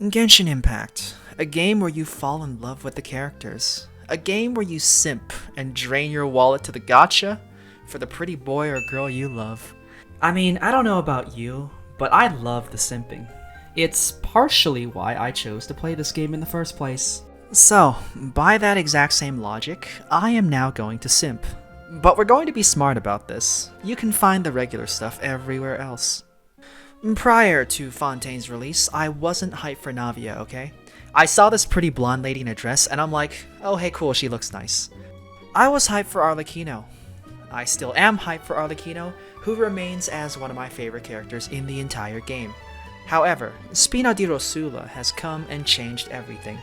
Genshin Impact, a game where you fall in love with the characters. A game where you simp and drain your wallet to the gacha for the pretty boy or girl you love. I mean, I don't know about you, but I love the simping. It's partially why I chose to play this game in the first place. So, by that exact same logic, I am now going to simp. But we're going to be smart about this. You can find the regular stuff everywhere else. Prior to Fontaine's release, I wasn't hyped for Navia, okay? I saw this pretty blonde lady in a dress, and I'm like, oh hey cool, she looks nice. I was hyped for Arlecchino. I still am hyped for Arlecchino, who remains as one of my favorite characters in the entire game. However, Spina di Rosula has come and changed everything.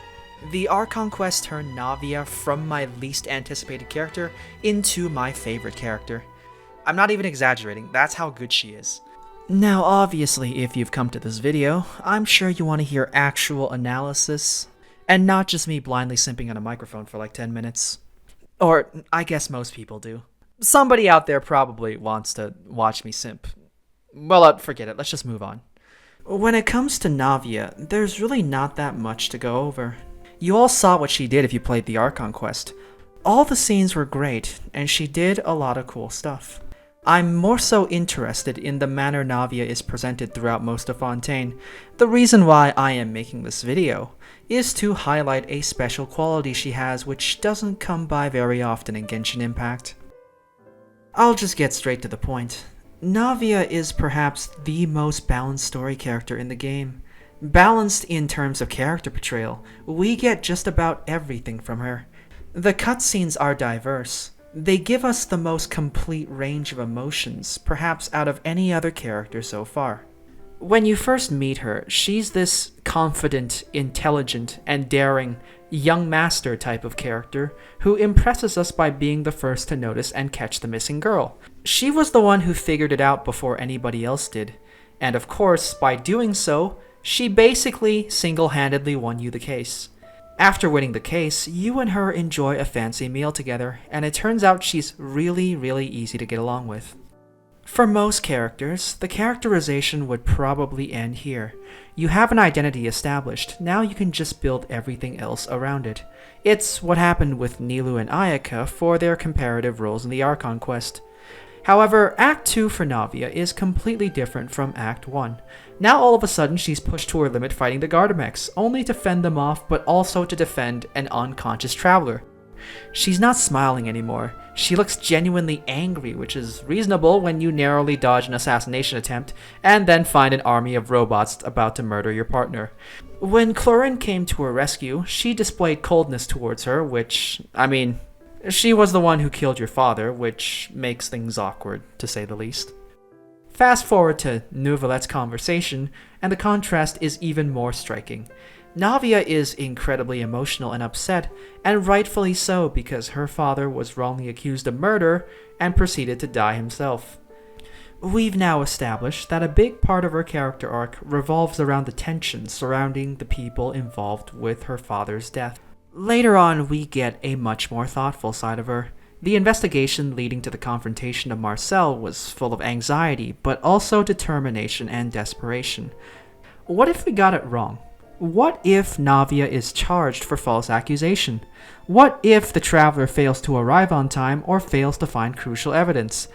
The Archon quest turned Navia from my least anticipated character into my favorite character. I'm not even exaggerating, that's how good she is. Now obviously, if you've come to this video, I'm sure you want to hear actual analysis, and not just me blindly simping on a microphone for like 10 minutes. Or, I guess most people do. Somebody out there probably wants to watch me simp. Well, forget it, let's just move on. When it comes to Navia, there's really not that much to go over. You all saw what she did if you played the Archon quest. All the scenes were great, and she did a lot of cool stuff. I'm more so interested in the manner Navia is presented throughout most of Fontaine. The reason why I am making this video is to highlight a special quality she has which doesn't come by very often in Genshin Impact. I'll just get straight to the point. Navia is perhaps the most balanced story character in the game. Balanced in terms of character portrayal, we get just about everything from her. The cutscenes are diverse. They give us the most complete range of emotions, perhaps out of any other character so far. When you first meet her, she's this confident, intelligent, and daring young master type of character who impresses us by being the first to notice and catch the missing girl. She was the one who figured it out before anybody else did, and of course, by doing so, she basically single-handedly won you the case. After winning the case, you and her enjoy a fancy meal together, and it turns out she's really easy to get along with. For most characters, the characterization would probably end here. You have an identity established, now you can just build everything else around it. It's what happened with Nilou and Ayaka for their comparative roles in the Archon quest. However, Act 2 for Navia is completely different from Act 1. Now all of a sudden she's pushed to her limit fighting the Gardamex, only to fend them off but also to defend an unconscious traveler. She's not smiling anymore. She looks genuinely angry, which is reasonable when you narrowly dodge an assassination attempt and then find an army of robots about to murder your partner. When Clorin came to her rescue, she displayed coldness towards her, which, she was the one who killed your father, which makes things awkward, to say the least. Fast forward to Neuvillette's conversation, and the contrast is even more striking. Navia is incredibly emotional and upset, and rightfully so because her father was wrongly accused of murder and proceeded to die himself. We've now established that a big part of her character arc revolves around the tension surrounding the people involved with her father's death. Later on, we get a much more thoughtful side of her. The investigation leading to the confrontation of Marcel was full of anxiety, but also determination and desperation. What if we got it wrong? What if Navia is charged for false accusation? What if the traveler fails to arrive on time or fails to find crucial evidence?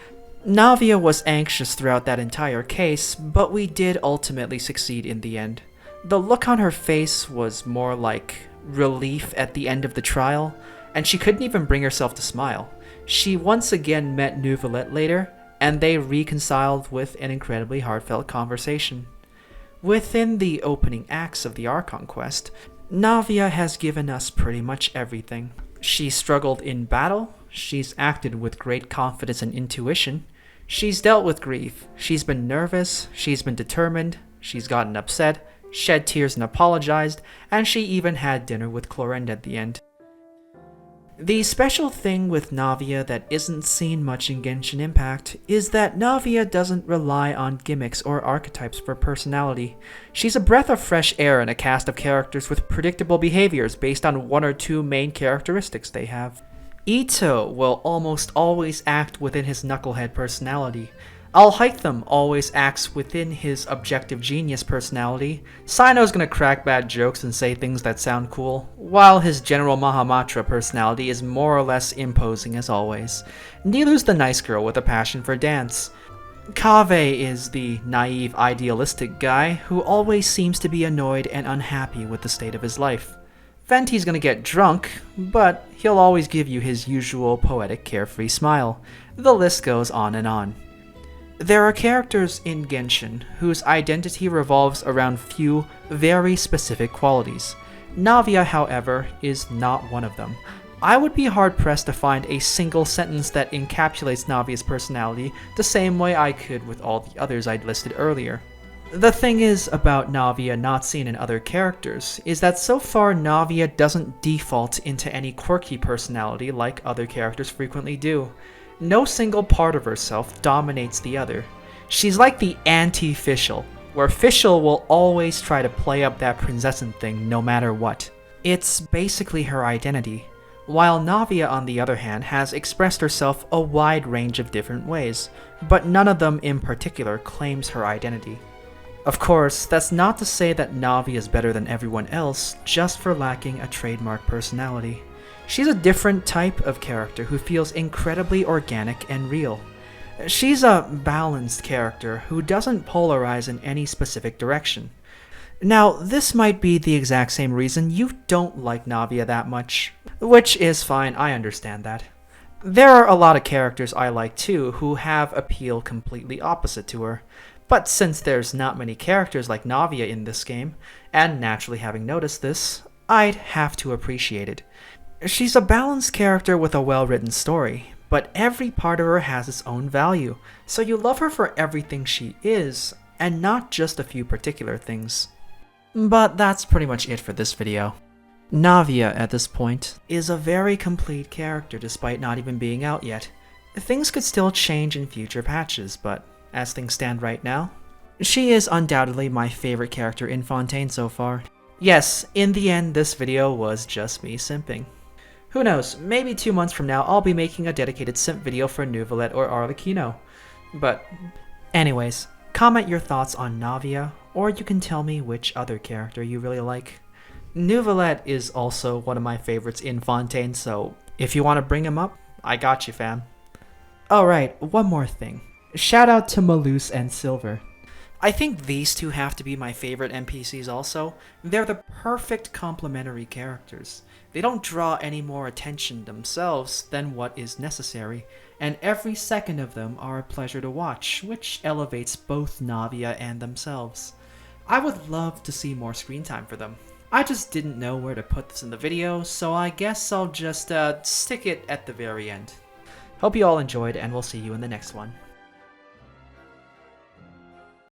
Navia was anxious throughout that entire case, but we did ultimately succeed in the end. The look on her face was more like relief at the end of the trial, and she couldn't even bring herself to smile. She once again met Neuvillette later, and they reconciled with an incredibly heartfelt conversation. Within the opening acts of the Archon quest, Navia has given us pretty much everything. She's struggled in battle, she's acted with great confidence and intuition, she's dealt with grief, she's been nervous, she's been determined, she's gotten upset, shed tears and apologized, and she even had dinner with Clorinde at the end. The special thing with Navia that isn't seen much in Genshin Impact is that Navia doesn't rely on gimmicks or archetypes for personality. She's a breath of fresh air in a cast of characters with predictable behaviors based on one or two main characteristics they have. Ito will almost always act within his knucklehead personality. Alhaitham always acts within his objective genius personality. Sino's gonna crack bad jokes and say things that sound cool, while his General Mahamatra personality is more or less imposing as always. Nilu's the nice girl with a passion for dance. Kaveh is the naive, idealistic guy who always seems to be annoyed and unhappy with the state of his life. Venti's gonna get drunk, but he'll always give you his usual poetic, carefree smile. The list goes on and on. There are characters in Genshin whose identity revolves around few, very specific qualities. Navia, however, is not one of them. I would be hard-pressed to find a single sentence that encapsulates Navia's personality the same way I could with all the others I'd listed earlier. The thing is about Navia not seen in other characters is that so far Navia doesn't default into any quirky personality like other characters frequently do. No single part of herself dominates the other. She's like the anti-Fischl, where Fischl will always try to play up that princessin thing no matter what. It's basically her identity, while Navia on the other hand has expressed herself a wide range of different ways, but none of them in particular claims her identity. Of course, that's not to say that Navia is better than everyone else just for lacking a trademark personality. She's a different type of character who feels incredibly organic and real. She's a balanced character who doesn't polarize in any specific direction. Now, this might be the exact same reason you don't like Navia that much, which is fine, I understand that. There are a lot of characters I like too who have appeal completely opposite to her, but since there's not many characters like Navia in this game, and naturally having noticed this, I'd have to appreciate it. She's a balanced character with a well-written story, but every part of her has its own value, so you love her for everything she is, and not just a few particular things. But that's pretty much it for this video. Navia, at this point, is a very complete character despite not even being out yet. Things could still change in future patches, but as things stand right now, she is undoubtedly my favorite character in Fontaine so far. Yes, in the end, this video was just me simping. Who knows, maybe 2 months from now I'll be making a dedicated simp video for Neuvillette or Arlecchino. But anyways, comment your thoughts on Navia, or you can tell me which other character you really like. Neuvillette is also one of my favorites in Fontaine, so if you want to bring him up, I got you, fam. Alright, one more thing. Shout out to Malus and Silver. I think these two have to be my favorite NPCs also. They're the perfect complementary characters. They don't draw any more attention themselves than what is necessary, and every second of them are a pleasure to watch, which elevates both Navia and themselves. I would love to see more screen time for them. I just didn't know where to put this in the video, so I guess I'll just stick it at the very end. Hope you all enjoyed, and we'll see you in the next one.